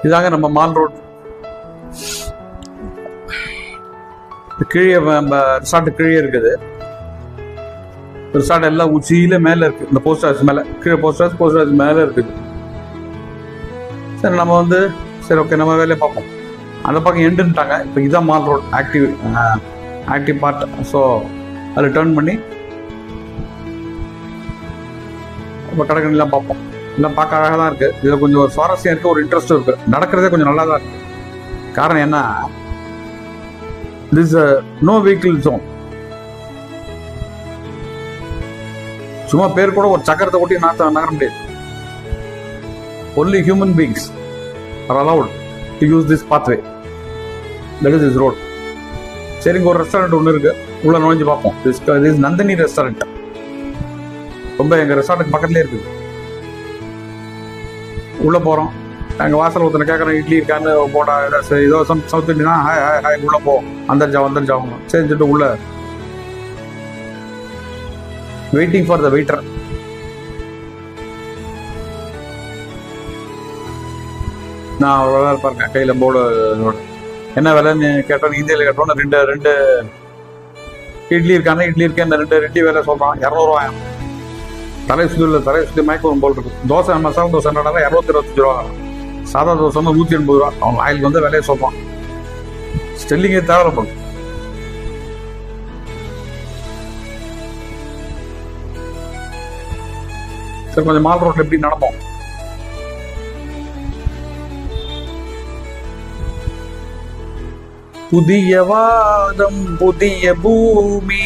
இதாங்க நம்ம mall road. கீழே ரிசார்ட் கீழே இருக்குது. ரிசார்ட் எல்லாம் உச்சியில மேல இருக்கு. இந்த போஸ்ட் ஆஃபீஸ் மேல, கீழே போஸ்ட் ஆஃபீஸ் மேல இருக்குது. சரி, நம்ம வந்து சரி ஓகே நம்ம வேலையை பார்ப்போம். அந்த பக்கம் எண்டுன்ட்டாங்க. இப்போ இதான் mall road active part. So அதில் டேர்ன் பண்ணி இப்போ கடைக்கணிலாம் பார்ப்போம். எல்லாம் பார்க்க அழகாக தான் இருக்குது. இதில் கொஞ்சம் ஒரு சுவாரஸ்யம் இருக்குது, ஒரு இன்ட்ரெஸ்ட்டும் இருக்குது. நடக்கிறதே கொஞ்சம் நல்லா தான் இருக்குது. காரணம் என்ன, திஸ் நோ வெஹிக்கிள் ஜோன். சும்மா பேர் கூட ஒரு சக்கரத்தை ஒட்டி நகர முடியாது. Only human beings are allowed to use this pathway. That is this road. சரிங்க, ஒரு ரெஸ்டாரண்ட் ஒன்று இருக்கு, உள்ள நுழைஞ்சு பார்ப்போம். This Nandini restaurant. ரொம்ப எங்க ரெஸ்டாரண்ட் பக்கத்துலேயே இருக்குது. உள்ள போறோம். எங்கள் வாசல் ஒருத்தனை கேட்குறோம், இட்லி இருக்கான்னு போடா ஏதோ சவுத் இண்டியனா, ஹாய் ஹாய் ஹாய் உள்ள போ, அந்த ஜாவும் சரின்னு சொல்லிட்டு உள்ள வெயிட்டிங் ஃபார் த வெயிட்டர். நான் அவ்வளோ பாருங்க, கையில் போர்டு என்ன விலைன்னு கேட்டோம். இந்தியாவில் கேட்டோம். ரெண்டு இட்லி இருக்கேன். இந்த ரெண்டு வேலை சொல்கிறான். 200 ரூபாய். தலை சுற்றி மயக்கம் போல் இருக்கு. தோசை மசாலா தோசை என்னடா 225 ரூபா. சாதா தோசை வந்து 180 ரூபா. அவன் ஆயிலுக்கு வந்து விலையை சொல்கிறான். ஸ்டெல்லிங்கே தேவைப்படும். சரி, கொஞ்சம் மால் ரோட்ல எப்படி நடப்போம். புதிய வாதம் புதிய பூமி,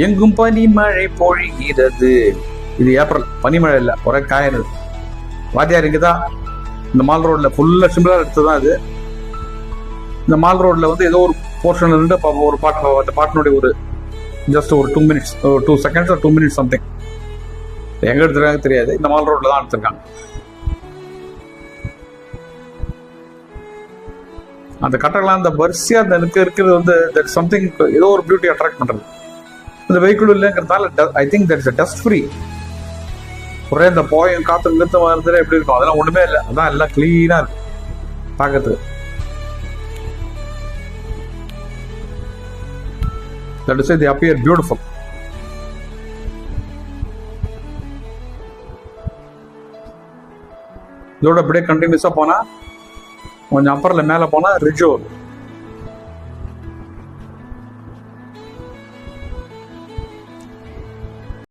எங்கும் பனிமழை பொழிகிறது. இது ஏப்ரல், பனிமழை இல்லை, ஒரே காயினது. வாத்தியார் இங்குதான் இந்த மால் ரோட்ல ஃபுல்லா சிம்பிளா எடுத்துதான் இது. இந்த மால் ரோட்ல வந்து ஏதோ ஒரு போர்ஷன்ல இருந்து ஒரு பாட்டு, அந்த பாட்டினுடைய ஒரு ஜஸ்ட் ஒரு 2 minutes 2 seconds 2 minutes சம்திங். எங்க எடுத்துருக்காங்க தெரியாது. இந்த மால் ரோட்ல தான் எடுத்திருக்காங்க. அந்த கட்டடலாம் அந்த வரிசையா அந்த இருக்கிறது வந்து தட் சம்திங், ஏதோ ஒரு பியூட்டி அட்ராக்ட் பண்றது. இந்த வெஹிக்கிள் இல்லைங்கிறதால I think that's dust free. ஒரே இந்த போயும் காத்து நிறுத்தம் வருதுல எப்படி இருக்கும், அதெல்லாம் ஒண்ணுமே இல்லை. அதான் எல்லாம் கிளீனா இருக்கு பார்க்கறதுக்கு. That is why they appear beautiful. இதோட அப்படியே கண்டினியூஸா போனா கொஞ்சம் அப்பரில் மேலே போனா ரிஜோ